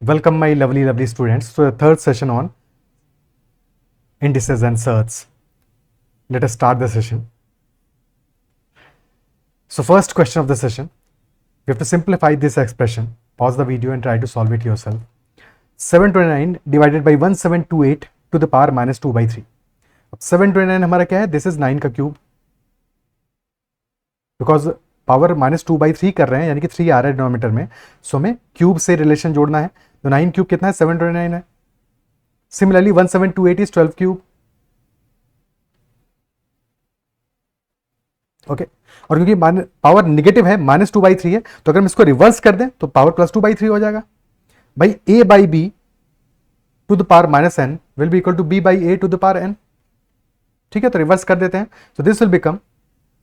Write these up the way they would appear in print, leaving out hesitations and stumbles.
Welcome my lovely students to the third session on indices and surds. Let us start the session. So first question of the session, we have to simplify this expression. Pause the video and try to solve it yourself. 729 divided by 1728 to the power minus 2 by 3. अब 729 हमारा क्या है? This is 9 का cube. Because power minus 2 by 3 कर रहे हैं, यानी कि 3 आ रहा है डिनोमिनेटर में, सो हमें क्यूब से रिलेशन जोड़ना है. तो 9 क्यूब कितना है? 729 है. Similarly 1728 is 12 cube. ओके, और क्योंकि पावर निगेटिव है, माइनस 2 by 3 है, तो अगर हम इसको रिवर्स कर दें तो पावर प्लस 2 by 3 हो जाएगा. भाई a by b to the power minus n will be equal to b by a to the power n. ठीक है, तो रिवर्स कर देते हैं. So this will become,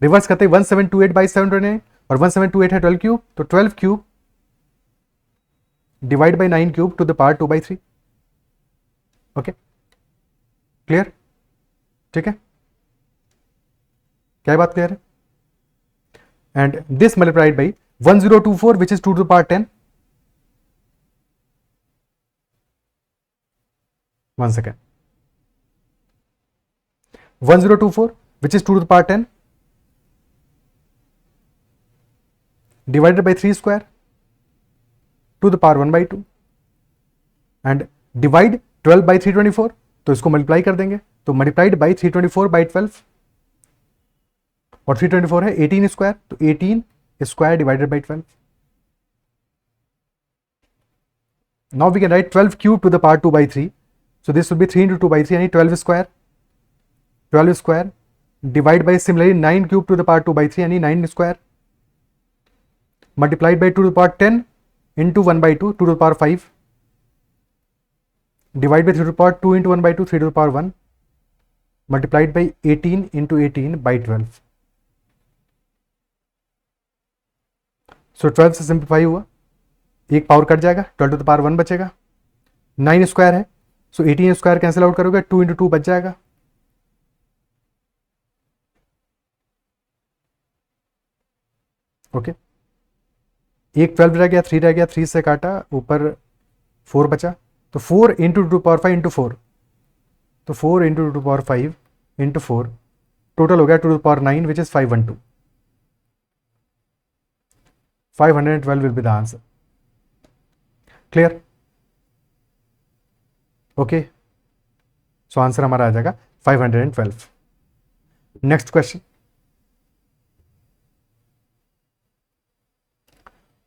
reverse करते हैं 1728 by 729, और 1728 है 12 क्यूब, तो 12 cube divide by 9 cube to the power 2 by 3. Okay, clear? ठीक है, क्या बात क्लियर है? And this multiplied by 1024 which is 2 to the power 10. 1 second. 1024 which is 2 to the power 10 divided by 3 square to the power 1 by 2 and divide 12 by 324. तो इसको multiply कर देंगे, तो मल्टीप्लाइड बाई 324 by 12, और 324 है 18 स्क्वायर, तो 18 square divided by 12. Now we can write 12 cube to the power 2 by 3. So this will be 3 into 2 by 3, यानी 12 square. 12 square divide by similarly 9 cube to the power 2 by 3, यानी 9 square, multiplied by 2 to the power 10 into 1 by 2 2 to the power 5, divide by 3 to the power 2 into 1 by 2 3 to the power 1, multiplied by 18 into 18 by 12. So 12 से simplify हुआ, एक power cut जाएगा, 12 to the power 1 बचेगा. 9 square है, सो 18 square cancel out करोगे, 2 into 2 बच जाएगा. Okay, एक 12 रह गया, 3 रह गया, 3 से काटा, ऊपर 4 बचा, तो 4 इंटू 2 पावर 5 इंटू 4, तो 4 इंटू 2 पावर 5 इंटू 4, टोटल हो गया 2 power 9 which is 512. 512 will be the answer. Clear? Okay, so answer हमारा आ जाएगा 512. Next question,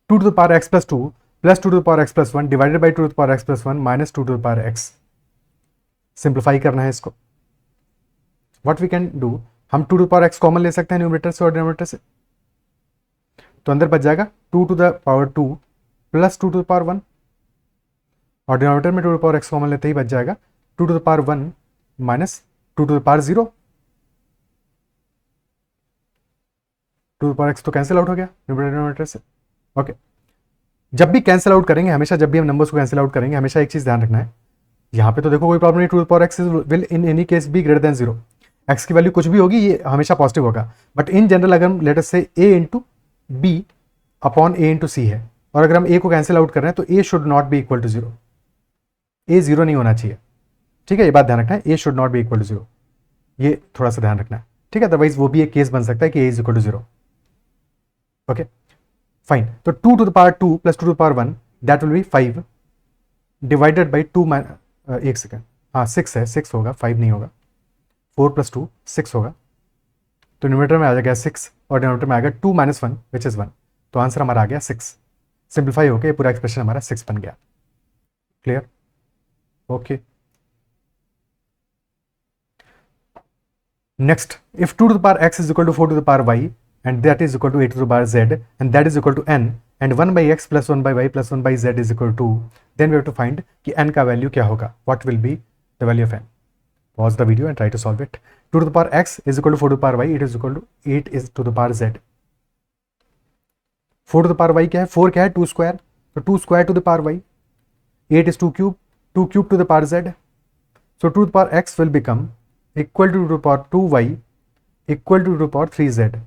2 to the power x plus 2 plus 2 to the power x plus 1 divided by 2 to the power x plus 1 minus 2 to the power x. Simplify करना है इसको. What we can do, हम 2 to the power x common ले सकते हैं numerator से और denominator से, तो अंदर बच जाएगा 2 to the power 2 plus 2 to the power 1, और डिनोमिनेटर में 2 to the power x common लेते ही बच जाएगा 2 to the power 1 minus 2 to the power 0. 2 to the power x तो कैंसिल आउट हो गया डिनोमिनेटर से. ओके, जब भी कैंसिल आउट करेंगे, हमेशा जब भी हम नंबर्स को कैंसिल आउट करेंगे, हमेशा एक चीज ध्यान रखना है. यहाँ पे तो देखो कोई प्रॉब्लम नहीं, 2 to the power x will in any case be greater than 0. x की वैल्यू कुछ भी होगी, ये हमेशा पॉजिटिव होगा. बट इन जनरल अगर हम late us say a into B upon a into C है, और अगर हम a को कैंसिल आउट कर रहे हैं, तो a should not be equal to 0. a 0 नहीं होना चाहिए. ठीक है, ये बात ध्यान रखना है, a should not be equal to 0. ये थोड़ा सा ध्यान रखना है. ठीक है, अदरवाइज वो भी एक केस बन सकता है कि a is equal to 0. Okay fine, तो 2 to the power 2 plus 2 to the power 1 that will be 5 divided by 2 एक सेकेंड, हाँ 6 है, 6 होगा, 5 नहीं होगा. 4 plus 2 6 होगा, तो न्यूमरेटर में आ जाएगा 6 और डिनोमिनेटर में आ गया 2 minus 1 विच इज 1. तो आंसर हमारा आ गया 6. सिंप्लीफाई होकर पूरा एक्सप्रेशन हमारा 6 बन गया. Clear? Okay, next, if 2 to the power x is equal to 4 to the power y and that is equal to 8 to the power z and that is equal to n and 1 by x plus 1 by y plus 1 by z is equal to, then we have to find कि n का value क्या होगा. what will be the value of n? pause the video and try to solve it. 2 to the power x is equal to 4 to the power y, it is equal to 8 is to the power z. 4 to the power y क्या है? 4 क्या है? 2 square, तो 2 square to the power y. 8 is 2 cube, 2 cube to the power z. so 2 to the power x will become equal to 2 to the power 2y equal to 2 to the power 3z.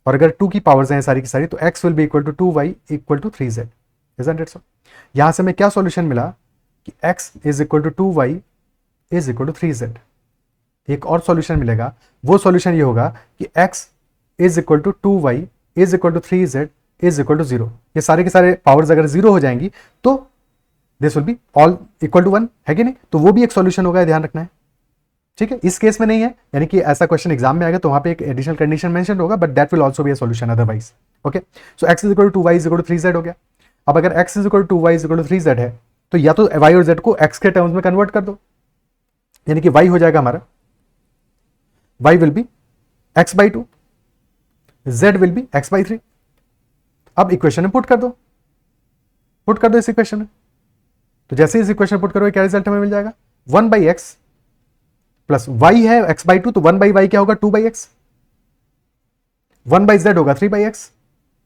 और अगर 2 की powers हैं सारी की सारी, तो x will be equal to 2y equal to 3z. Isn't it so? यहां से हमें क्या सॉल्यूशन मिला कि x is equal to 2y is equal to 3z। एक और सॉल्यूशन मिलेगा, वो सॉल्यूशन ये होगा कि x is equal to 2y is equal to 3z is equal to 0। ये सारे के सारे पावर्स अगर 0 हो जाएंगी तो this will be all equal to 1, है कि नहीं? तो वो भी एक सॉल्यूशन होगा, ध्यान रखना है। ठीक है, इस केस में नहीं है, यानी कि ऐसा क्वेश्चन एग्जाम में आएगा तो वहां पे एक एडिशनल कंडीशन मेंशन होगा, but that will also be a solution otherwise. Okay, so x is equal to 2y is equal to 3z हो गया। अब अगर x is equal to 2y is equal to 3z है तो या तो y और z को x के टर्म्स में कन्वर्ट कर दो, यानी कि y हो जाएगा हमारा, y will B x by 2, z will B x by 3। अब इक्वेशन में पुट कर दो इस इक्वेशन में। तो जैसे इस इक्वेशन पुट करोगे क्या रिजल्ट हमें मिल जाएगा? 1 बाई एक्स प्लस वाई है x बाई 2, तो 1 बाई वाई क्या होगा? 2 बाई एक्स। 1 बाई जेड होगा 3 by X,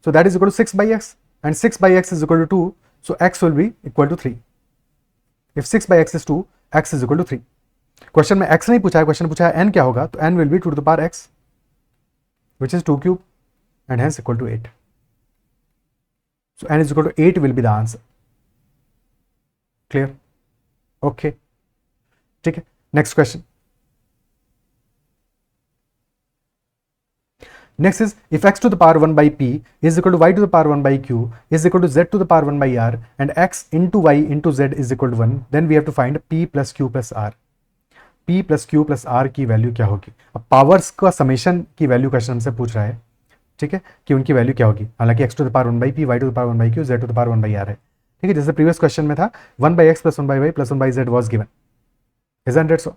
so that is equal to 6 by X, and 6 by X is equal to 2, so x will be equal to 3। If 6 by X is 2, x is equal to 3। Question में x नहीं पूछा है, question पूछा है n क्या होगा, तो n will be 2 to the power x which is 2 cube and hence equal to 8. So n is equal to 8 will be the answer. Clear? Okay. ठीक है, next question. Next is if x to the power 1 by p is equal to y to the power 1 by q is equal to z to the power 1 by r and x into y into z is equal to 1, then we have to find p plus q plus r. p plus Q plus R की value क्या होगी? अब powers का summation की value question हमसे पूछ रहा है, ठीक है, कि उनकी वैल्यू क्या होगी। हालांकि x to the power 1 by P, Y to the power 1 by Q, z to the power 1 by R है, ठीक है, जैसे प्रीवियस क्वेश्चन में था 1 by x plus 1 by Y plus 1 by Z was given, isn't it so?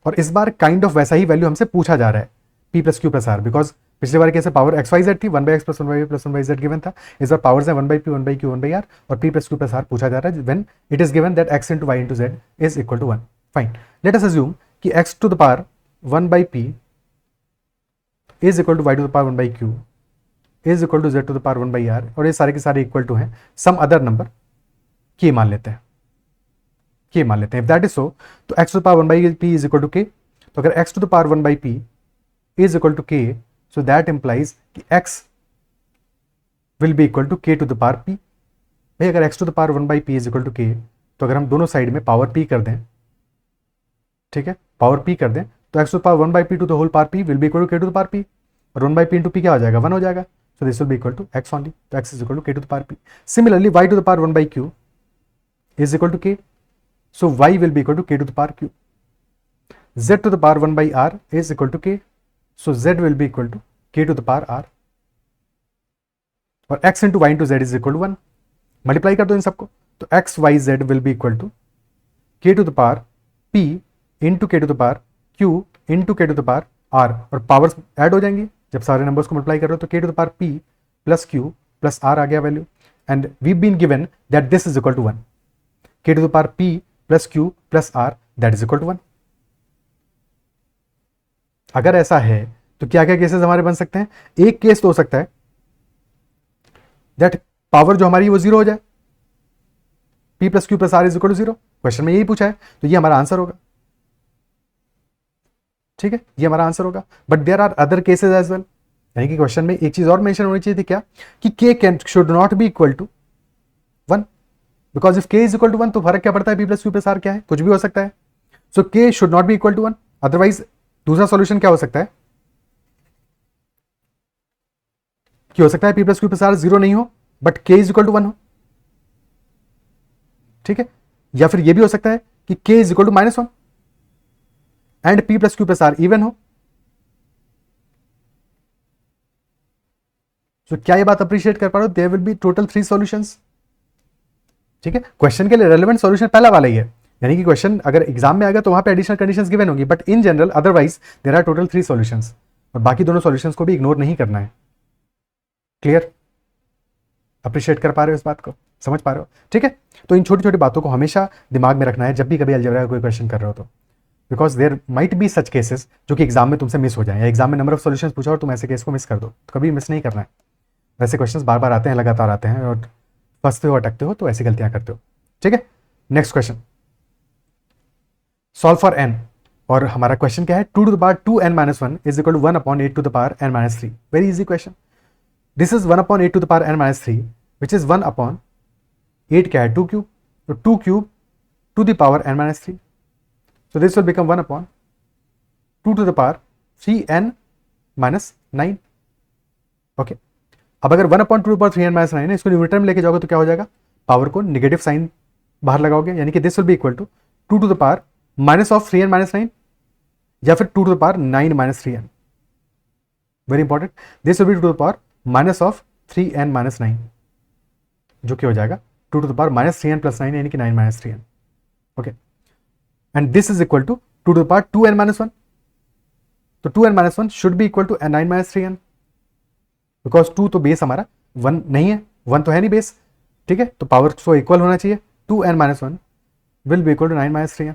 और इस बार kind of वैसा ही value हमसे पूछा जा रहा है, p plus Q plus r, because पिछले बार कैसे पावर एक्स वाई जेड थी, 1 by x plus 1 by plus 1 by z given था। इस बार पावर्स है 1 by p, 1 by q, 1 by r, और p plus Q plus r पूछा जा रहा है when it is given that x into y into z is equal to 1। Fine, let us assume कि x to the power 1 by p is equal to y to the power 1 by q is equal to z to the power 1 by r, और ये सारे के सारे equal to हैं some other number k मान लेते हैं, k मान लेते हैं। इफ दैट इज सो, तो x to the power 1 by p is equal to k, तो अगर x to the power 1 by p is equal to k, so that implies कि x will be equal to k to the power p। भाई अगर x to the power 1 by p is equal to k, तो अगर हम दोनों side में power p कर दें, ठीक है, पावर p कर दें, तो x to the power 1 by p to the whole power p will be equal to k to the power p, और 1 बाई पी इंटू p क्या हो जाएगा? 1 हो जाएगा, so this will be equal to x only, तो x is equal to k to the power p। Similarly y to the power 1 by q is equal to k, so y will be equal to k to the power q। z to the power 1 by r is equal to k, so z will be equal to k to the power r, और x into y into z is equal to 1। Multiply कर दो इन सबको, तो x y z will be equal to k to the power p into k to the power q into k to the power r, और powers add हो जाएंगी जब सारे नंबर्स को मल्टीप्लाई कर रहे हो, तो k to the power p plus q plus r आ गया value, and we been given that this is equal to 1, k to the power p plus q plus r that is equal to 1। अगर ऐसा है तो क्या क्या cases हमारे बन सकते हैं? एक केस तो हो सकता है दैट पावर जो हमारी वो 0 हो जाए, p plus Q plus r is equal to 0, question में यही पूछा है, तो ये हमारा आंसर होगा, ठीक है, ये हमारा आंसर होगा। But there are other cases as well, यानी कि क्वेश्चन में एक चीज और मेंशन होनी चाहिए थी, क्या कि k can should not be equal to 1, because if k is equal to 1 तो फर्क क्या पड़ता है, p plus Q plus r क्या है, कुछ भी हो सकता है। So k should not be equal to 1, otherwise दूसरा सॉल्यूशन क्या हो सकता है कि हो सकता है p plus Q plus r 0 नहीं हो but k is equal to 1 हो, ठीक है, या फिर यह भी हो सकता है कि k is equal to -1 and p plus Q plus r even हो। तो क्या ये बात अप्रिशिएट कर पा रहे हो? There will be total 3 solutions, ठीक है, क्वेश्चन के लिए रेलेवेंट सॉल्यूशन पहला वाला ही है, यानी कि क्वेश्चन अगर एग्जाम में आएगा तो वहां पे एडिशनल कंडीशंस गिवन होंगी, but in general otherwise there are total 3 solutions, और बाकी दोनों सॉल्यूशंस को भी इग्नोर नहीं करना है। क्लियर? अप्रिशिएट कर पा रहे हो इस बात को, समझ पा रहे हो? ठीक है, तो इन छोटी छोटी बातों को हमेशा दिमाग में रखना है जब भी कभी अलजेब्रा का कोई क्वेश्चन कर रहे हो तो, because there might be such cases जो कि एग्जाम में तुमसे मिस हो जाए, या एग्जाम में नंबर ऑफ सॉल्यूशंस पूछा और तुम ऐसे केस को मिस कर दो, तो कभी मिस नहीं करना है। वैसे क्वेश्चंस बार बार आते हैं, लगातार आते हैं, और फंसते हो अटकते हो तो ऐसी गलतियां करते हो, ठीक है। Next question, solve for n, और हमारा क्वेश्चन क्या है, 2 to the power 2n-1 is equal to 1 upon 8 to the power n-3। Very easy question. This is 1 upon 8 to the power n-3 which is 1 upon 8 क्या है 2 क्यूब, तो 2 cube to the power n minus 3, so this will become 1 upon 2 to the power 3n minus 9। Okay, अब अगर 1 upon 2 पर 3n minus 9 है, इसको numerator में लेके जाओगे तो क्या हो जाएगा, पावर को नेगेटिव साइन बाहर लगाओगे, यानी कि this will be equal to 2 to the power minus of 3n minus 9 या फिर 2 to the power 9 minus 3n। Very important, this will be 2 to the power minus of 3n minus 9, जो कि हो जाएगा 2 to the power minus 3n plus 9 यानी कि 9 minus 3n। Okay, and this is equal to 2 to the power 2n minus 1, तो 2n minus 1 should be equal to 9 minus 3n, because 2 तो base हमारा 1 नहीं है, 1 तो है नहीं बेस, ठीक है, तो पावर तो इक्वल होना चाहिए, 2n minus 1 will be equal to 9 minus 3n।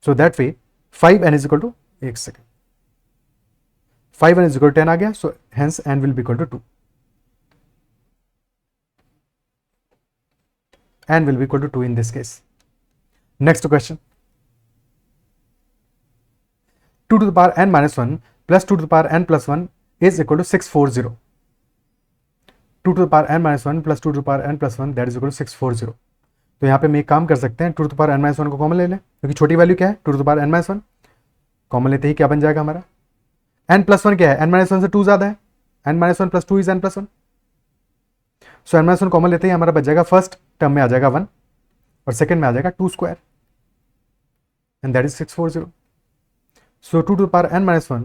So that way 5n is equal to, एक second, 5n is equal to 10 आ गया, so hence n will be equal to 2, n will be equal to 2 in this case. Next question, 2 to the power n minus 1 plus 2 to the power n plus 1 is equal to 640. 2 to the power n minus 1 plus 2 to the power n plus 1 that is equal to 640. तो यहाँ पे हम एक काम कर सकते हैं, 2 to the power n minus 1 को कॉमन ले लें, क्योंकि छोटी वैल्यू क्या है 2 to the power n minus 1, common लेते ही क्या बन जाएगा हमारा, n plus 1 क्या है, n minus 1 से 2 ज्यादा है, n minus 1 plus 2 is n plus 1, so n minus 1 common लेते ही हमारा बच जाएगा, फर्स्ट टर्म में आ जाएगा 1 और सेकंड में आ जाएगा 2 square, and that is 640। So 2 to the power n minus 1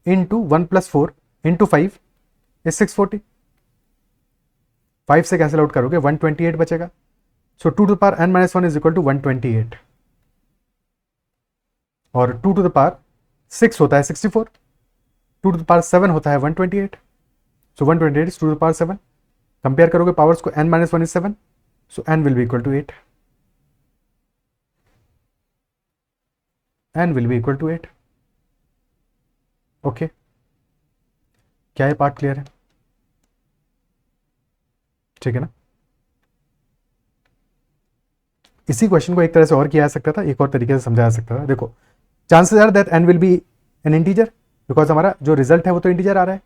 into 1 plus 4 into 5 is 640, 5 से कैंसिल आउट करोगे 128 बचेगा, so 2 to the power n minus 1 is equal to 128, और 2 टू द पावर 6 होता है 64, 2 टू द पावर 7 होता है 128, so 128 is 2 to the power 7, compare करोगे powers को, n minus 1 is 7, so n will be equal to 8, n will be equal to 8। Okay, क्या ये part clear है, ठीक है ना। इसी क्वेश्चन को एक तरह से और किया जा सकता था, एक और तरीके से समझाया जा सकता था। देखो, chances are that n will be an integer, because हमारा जो रिजल्ट है वो तो इंटीजर आ रहा है,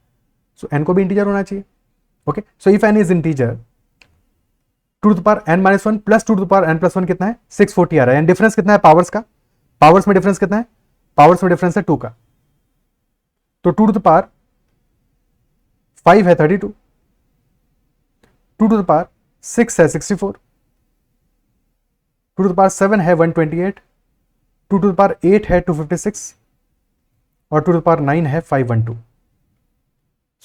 सो n को भी इंटीजर होना चाहिए। Okay, so if n is integer, 2 to the power n minus 1 plus 2 to the power n plus 1 कितना है 640 आ रहा है, एंड डिफरेंस कितना है पावर्स का, पावर्स में डिफरेंस कितना है, पावर्स में डिफरेंस है 2 का, तो 2 टू द पावर 5 है 32, 2 टू द पावर 6 है 64, 2 टू द पावर 7 है 128, 2 टू द पावर 8 है 256, और 2 टू द पावर 9 है 512,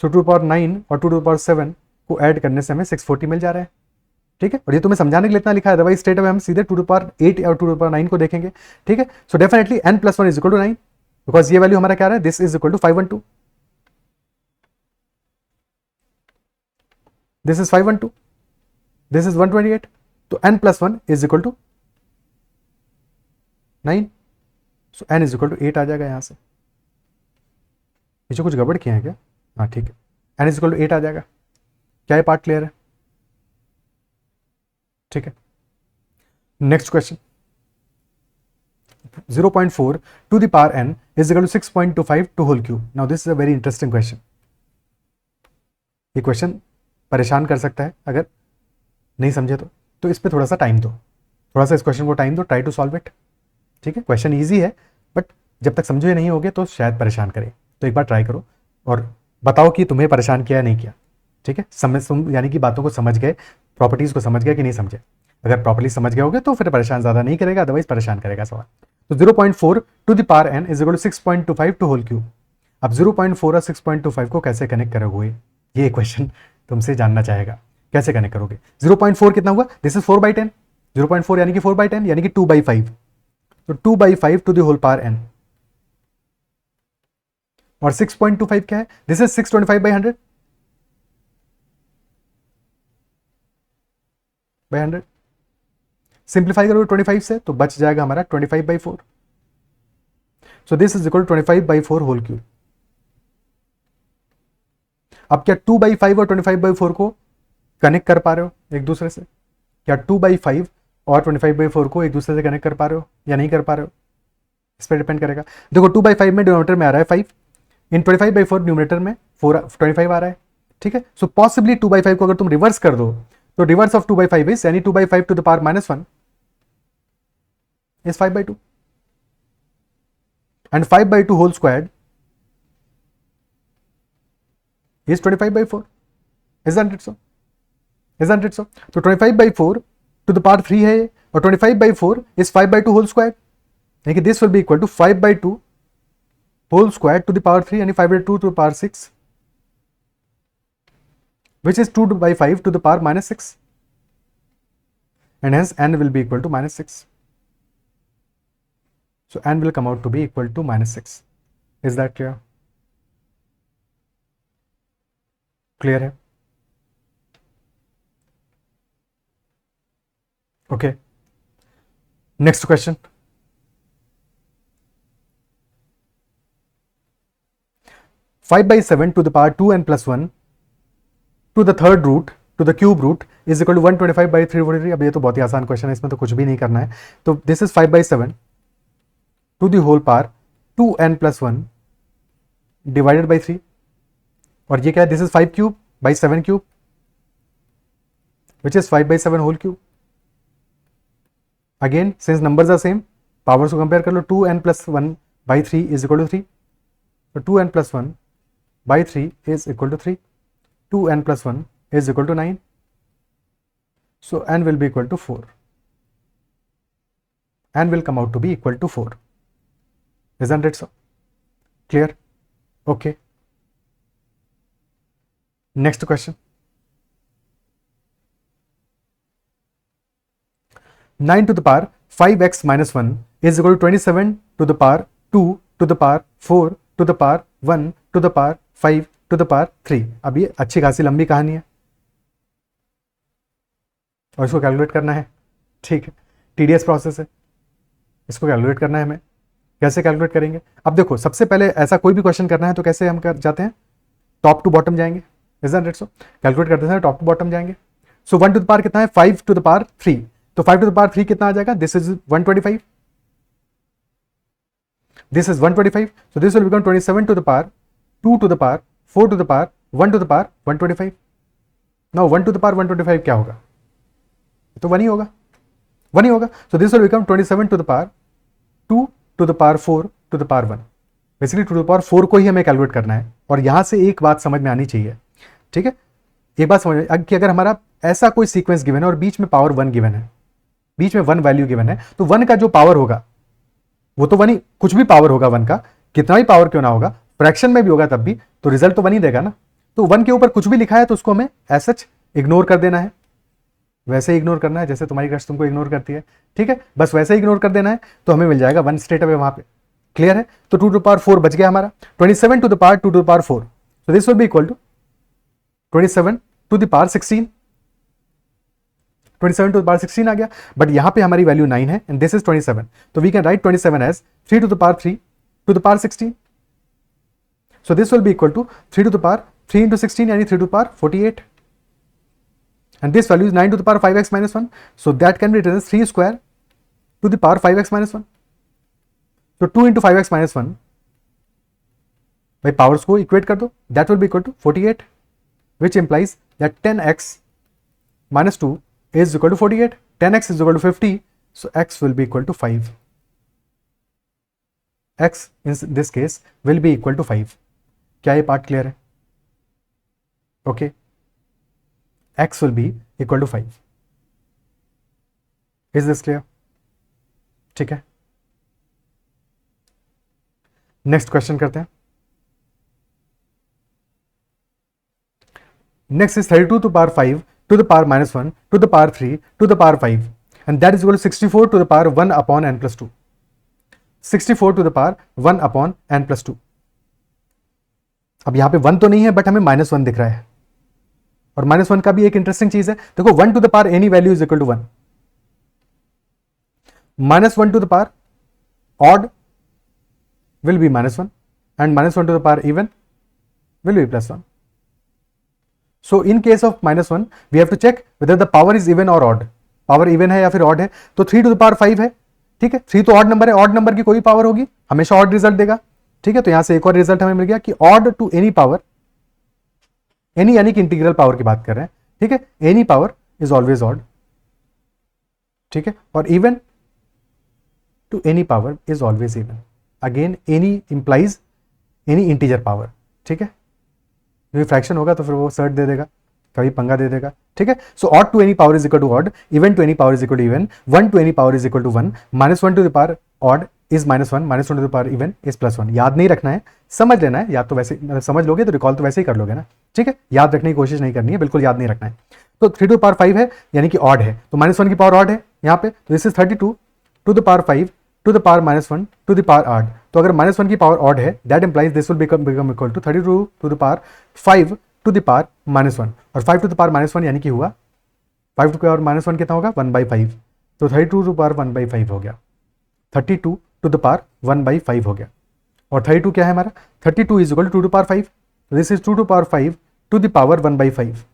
सो 2 टू द पावर 9 और 2 टू द पावर 7 को ऐड करने से हमें 640 मिल जा रहा है, ठीक है। और ये तुम्हें समझाने के लिए इतना लिखा है, अदरवाइज स्ट्रेट अवे हम सीधे 2 टू द पावर 8 और 2 टू द पावर 9 को देखेंगे, ठीक है। So definitely n plus 1 is equal to 9, because ये वैल्यू हमारा क्या है, this is equal to 512, this is 512, this is 128, तो n plus 1 is equal to 9, so n is equal to 8 आ जाएगा यहां से। पीछे कुछ गड़बड़ किया है क्या, हाँ ठीक है, n इज इक्वल टू 8 आ जाएगा। क्या ये पार्ट क्लियर है, ठीक है। Next question, 0.4 to the power n is equal to 6.25 to whole cube. Now this is a very interesting question. ये क्वेश्चन परेशान कर सकता है अगर नहीं समझे तो इस पे थोड़ा सा टाइम दो, थोड़ा सा इस क्वेश्चन को टाइम दो, ट्राई टू सॉल्व इट, ठीक है। क्वेश्चन ईजी है, बट जब तक समझे नहीं होगे तो शायद परेशान करे, तो एक बार ट्राई करो और बताओ कि तुम्हें परेशान किया या नहीं किया, ठीक है। यानी कि बातों को समझ गए, प्रॉपर्टीज को समझ गए कि नहीं समझे। अगर प्रॉपर्ली समझ गए होगे तो फिर परेशान ज्यादा नहीं करेगा, अदरवाइज परेशान करेगा सवाल। तो 0.4 to the power n is equal to 6.25 to whole cube. अब 0.4 और 6.25 को कैसे कनेक्ट करोगे, ये क्वेश्चन तुमसे जानना चाहेगा, कैसे कनेक्ट करोगे। 0.4 कितना हुआ, दिस इज 4/10, 0.4 यानी कि 4/10 यानी कि 2/5, तो 2/5 to the whole power n, और 6.25 क्या है, दिस इज 625/100 100, सिंप्लीफाई करोगे 25 से तो बच जाएगा हमारा 25/4, so this is equal to 25/4 whole cube. अब क्या 2/5 और 25/4 को कनेक्ट कर पा रहे हो एक दूसरे से, क्या 2/5 और 25/4 को एक दूसरे से कनेक्ट कर पा रहे हो या नहीं कर पा रहे हो, इस पर डिपेंड करेगा। देखो 2/5 में डिनोमिनेटर में आ रहा है 5, इन 25/4 न्यूमरेटर में 25 आ रहा है, ठीक है। सो पॉसिबली 2/5 को अगर तुम रिवर्स कर दो तो रिवर्स ऑफ 2/5 इज यानी 2/5 to the power -1 is 5/2 and 5/2 whole squared is 25/4. Isn't it so? Isn't it so? तो 25/4 to the power 3 है और 25/4 is 5/2 whole squared, यानी कि this will be equal to 5/2 whole squared to the power 3 यानी 5/2 to the power 6 which is 2/5 to the power -6 and hence n will be equal to -6. So n will come out to be equal to -6. Is that clear? Clear है? Okay. Next question. Five by 7 to the power 2n plus 1 to the third root to the cube root is equal to 125/343. अब ये तो बहुत ही आसान question है, इसमें तो कुछ भी नहीं करना है. तो this is 5/7 to the whole power 2n plus 1 divided by 3, और ये क्या है, this is 5 cube by 7 cube which is 5/7 whole cube. Again since numbers are same, powers को कंपेयर कर लो. 2n plus 1 by 3 is equal to 3. So 2n plus 1 by 3 is equal to 3. 2n plus 1 is equal to 9. So n will be equal to 4. N will come out to be equal to 4. Isn't it so? Clear? Okay. Next question. 9 to the power 5x minus 1 is equal to 27 to the power 2 to the power 4 to the power 1 to the power 5 to the power 3. अब ये अच्छी खासी लंबी कहानी है और इसको calculate करना है. ठीक है, टीडीएस प्रोसेस है, इसको कैलकुलेट करना है हमें. कैसे कैलकुलेट करेंगे? अब देखो, सबसे पहले ऐसा कोई भी क्वेश्चन करना है तो कैसे हम कर जाते हैं, टॉप टू बॉटम जाएंगे. Isn't it so? कैलकुलेट करते हैं टॉप टू बॉटम जाएंगे. सो 1 टू द पावर कितना है, 5 टू द पावर 3. तो 5 टू द पावर 3 कितना आ जाएगा, this is 125. This is 125. So this will become 27 to the power 2 to the power 4 to the power 1 to the power 125. Now 1 to the power 125 क्या होगा, तो 1 ही होगा, 1 ही होगा. So this will become 27 to the power 2 to the power 4 to the power 1. Basically to the power 4 को ही हमें calculate करना है. और यहां से एक बात समझ में आनी चाहिए, ठीक है, एक बात समझ में कि अगर हमारा ऐसा कोई सीक्वेंस गिवन है और बीच में पावर 1 गिवन है, बीच में 1 वैल्यू गिवन है, तो 1 का जो पावर होगा वो तो 1 ही, कुछ भी पावर होगा 1 का, कितना भी पावर क्यों ना होगा, फ्रैक्शन में भी होगा तब भी, तो रिजल्ट तो 1 ही देगा ना. तो 1 के ऊपर कुछ भी लिखा है तो उसको हमें एज सच इग्नोर कर देना है. वैसे ही इग्नोर करना है जैसे तुम्हारी क्रश तुमको इग्नोर करती है, ठीक है, बस वैसे ही इग्नोर कर देना है. तो हमें मिल जाएगा 1 स्ट्रेट अवे वहां पे. क्लियर है? तो 2 टू द पावर 4 बच गया हमारा. 27 to the power 2 to the power 4. So this will be equal to 27 to the power 16. 27 to the power 16 आ गया, बट यहां पे हमारी वैल्यू 9 है एंड दिस इज 27. तो we can write 27 as 3 to the power 3 to the power 16. So this will be equal to 3 to the power 3 into 16 यानी 3 to the power 48. And this value is 9 to the power 5x minus 1. So that can be written as 3 square to the power 5x minus 1. So 2 into 5x minus 1 by powers को equate कर दो, that will be equal to 48, which implies that 10x minus 2 is equal to 48. 10x is equal to 50, so x will be equal to 5. x in this case will be equal to 5. क्या ये part clear है? Okay, x will be equal to 5. Is this clear? ठीक है, next question करते हैं. Next is 32 to power 5 to the power -1 to the power 3 to the power 5 and that is equal to 64 to the power 1 upon n plus 2. 64 to the power 1 upon n plus 2. अब यहां पे 1 तो नहीं है but हमें -1 दिख रहा है, और -1 का भी एक इंटरेस्टिंग चीज है. देखो 1 to the power any value is equal to 1. -1 to the power odd will be -1 and -1 to the power even will be +1. So in case of -1 we have to check whether the power is even or odd. Power even है या फिर odd है. तो 3 to the power 5 है, ठीक है, 3 तो odd number है, ऑड नंबर की कोई पावर होगी हमेशा ऑड रिजल्ट देगा, ठीक है. तो यहां से एक और रिजल्ट हमें मिल गया कि odd to any power any यानी कि इंटीग्रल पावर की बात कर रहे हैं, ठीक है। Any power is always odd, ठीक है, और even to any power is always even. Again any implies any integer power, ठीक है। क्योंकि फ्रैक्शन होगा तो फिर वो सर्ट दे देगा, कभी पंगा दे देगा, ठीक है। So odd to any power is equal to odd, even to any power is equal to even, one to any power is equal to one, -1 to the power odd is -1, -1 to the power even is +1। याद नहीं रखना है, समझ लेना है। याद तो वैसे मतलब समझ लोगे तो रिकॉल तो वैसे ही कर लोगे ना, ठीक है। याद रखने की कोशिश नहीं करनी है, बिल्कुल याद नहीं रखना है। तो 3 टू द पावर 5 है यानी कि ऑड है, तो -1 की पावर ऑड है यहाँ पे, तो this is 32 to the power 5 to the power -1 to the power odd. तो अगर -1 की पावर ऑड है, that implies this will become equal to 32 to the power 5 to the power -1, और 5 टू द पावर -1 यानी कि हुआ 5 टू पावर -1 कितना होगा 1/5, तो 32 टू द पावर 1/5 हो गया, 32 टू द पावर 1/5 हो गया। और 32 क्या है हमारा, 32 is equal to 2 to power 5, this is 2 to power 5 to the power 1/5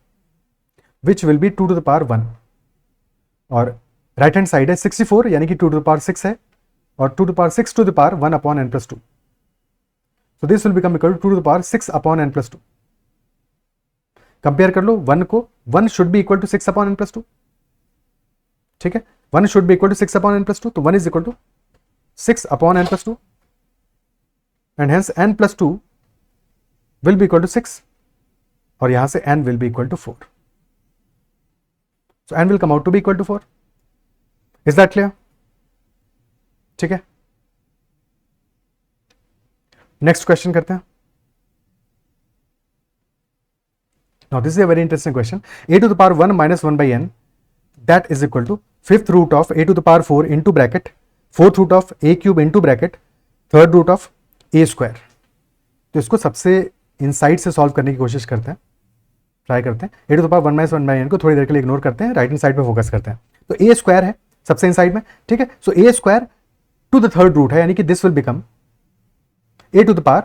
which will be 2 to the power 1। और राइट हैंड साइड है 64 यानी कि 2 टू द पावर 6 है, और 2 to the power 6 to the power 1 upon n+2, so this will become equal to 2 to the power 6 upon n+2। Compare कर लो 1 को, 1 should be equal to 6 upon n+2, ठीक है। 1 should be equal to 6 upon n+2, तो 1 is equal to 6 upon n+2 and hence n+2 will be equal to 6, और यहां से n will be equal to 4, so n will come out to be equal to 4। Is that clear? ठीक है, next question करते हैं। Now this is a very interesting question. A to the power 1 minus 1 by n, that is equal to 5th root of a to the power 4 into bracket 4th root of a cube into bracket 3rd root of a square। तो इसको सबसे inside से solve करने की कोशिश करते हैं, try करते हैं। a to the power 1 minus 1 by n को थोड़ी देर के लिए इग्नोर करते हैं, राइट हैंड साइड पे फोकस करते हैं। तो a स्क्वायर है सबसे इनसाइड में, ठीक है। So a square to the 3rd root है, यानी कि this will become a to the power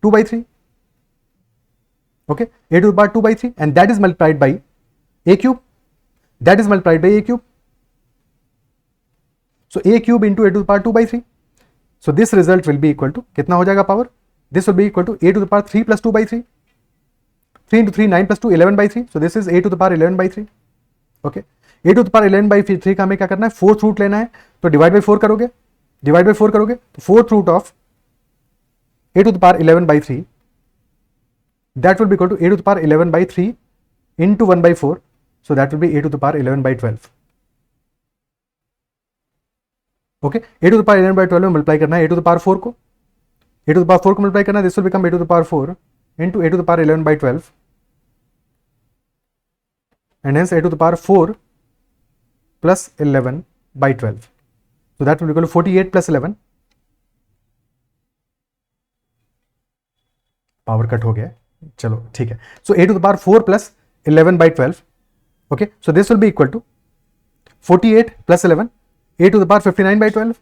2/3, okay, a to the power 2/3, and that is multiplied by a cube, that is multiplied by a cube, so a cube into a to the power 2/3, so this result will be equal to कितना हो जाएगा power, this will be equal to a to the power 3 plus 2/3, 3 into 3 9 plus 2 11/3, so this is a to the power 11/3, okay। a to the power 11/3 का हमें क्या करना है, 4th root लेना है, तो डिवाइड बाई 4 करोगे, डिवाइड बाई 4 करोगे तो 4th root of a to the power 11/3, that will be equal to a to the power 11/3 into 1/4, so that will be a to the power 11/12, okay। a to the power 11/12 में multiply करना है a to the power 4 को, a to the power 4 को multiply करना है, this will become a to the power 4 into a to the power 11/12, and hence a to the power 4 plus 11/12, so that will be equal to 48 plus 11, power cut हो गया, चलो ठीक है। So a to the power 4 plus 11/12, okay, so this will be equal to 48 plus 11 a to the power 59/12,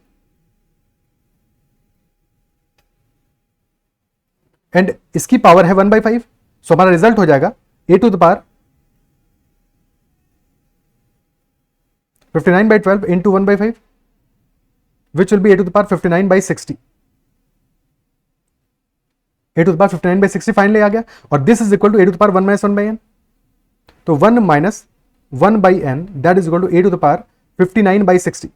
and इसकी power है 1/5, सो हमारा result हो जाएगा a to the power 59/12 into 1/5, which will be a to the power 59/60, a to the power 59/60 finally आ गया, और this is equal to a to the power 1 minus 1 by n, तो 1 minus 1 by n that is equal to a to the power 59/60,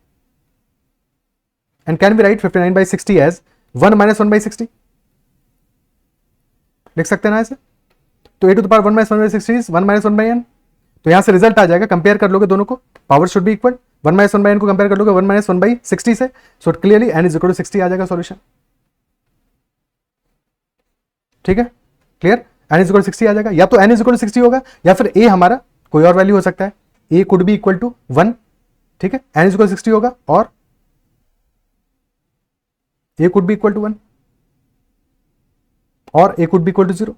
and can we write 59/60 as 1 minus 1 by 60, लिख सकते हैं ना ऐसे, तो a to the power 1 minus 1 by 60 is 1 minus 1 by n, तो यहां से रिजल्ट आ जाएगा, कंपेयर कर लोगे दोनों को, power should be equal, 1 minus 1 by n को कंपेयर कर लोगे 1 minus 1 by 60 से, so clearly n is equal to 60 आ जाएगा सॉल्यूशन, ठीक है, clear, n is equal to 60 आ जाएगा, या तो n इज इक्वल टू 60 होगा, या फिर a हमारा कोई और वैल्यू हो सकता है, a could be equal to 1, ठीक है, n इज इक्वल टू 60 होगा, और a could be equal to 1, और a could be equal to 0,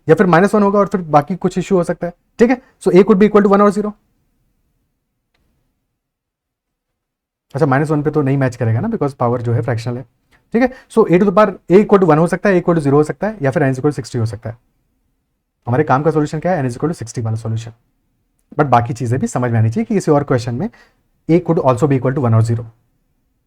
या फिर -1 होगा और फिर बाकी कुछ इश्यू हो सकता है, ठीक है। So a could be equal to 1 और 0, अच्छा -1 पे तो नहीं मैच करेगा ना, बिकॉज पावर जो है फ्रैक्शनल है, ठीक है। So a to the power a equal to 1 हो सकता है, a इक्वल टू 0 हो सकता है, या फिर n इक्वल टू 60 हो सकता है। हमारे काम का सॉल्यूशन क्या है, n इक्वल टू 60 वाला सॉल्यूशन, बट बाकी चीजें भी समझ में आनी चाहिए कि किसी और क्वेश्चन में a could also be equal to 1 और 0,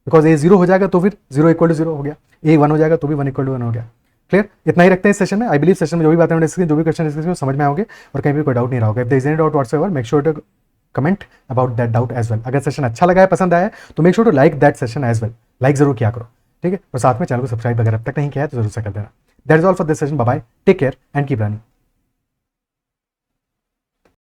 बिकॉज a 0 हो जाएगा तो फिर 0 इक्वल टू 0 हो गया, a 1 हो जाएगा तो भी 1 इक्वल टू 1 हो गया, क्लियर, इतना ही रखते हैं इस सेशन में। आई बिलीव सेशन में जो भी बातें हमने डिस्कस की, जो भी क्वेश्चन डिस्कस किए समझ में आओगे और कहीं भी कोई डाउट नहीं रहा होगा। If there is any doubt whatsoever, make sure to comment about that doubt as well. अगर सेशन अच्छा लगा है, पसंद आया है, तो make sure to like that session as well, like जरूर किया करो, ठीक है। और साथ में चैनल को सब्सक्राइब अगर अब तक नहीं किया है तो जरूर से कर देना। That is all for this session, bye bye, take care and keep running.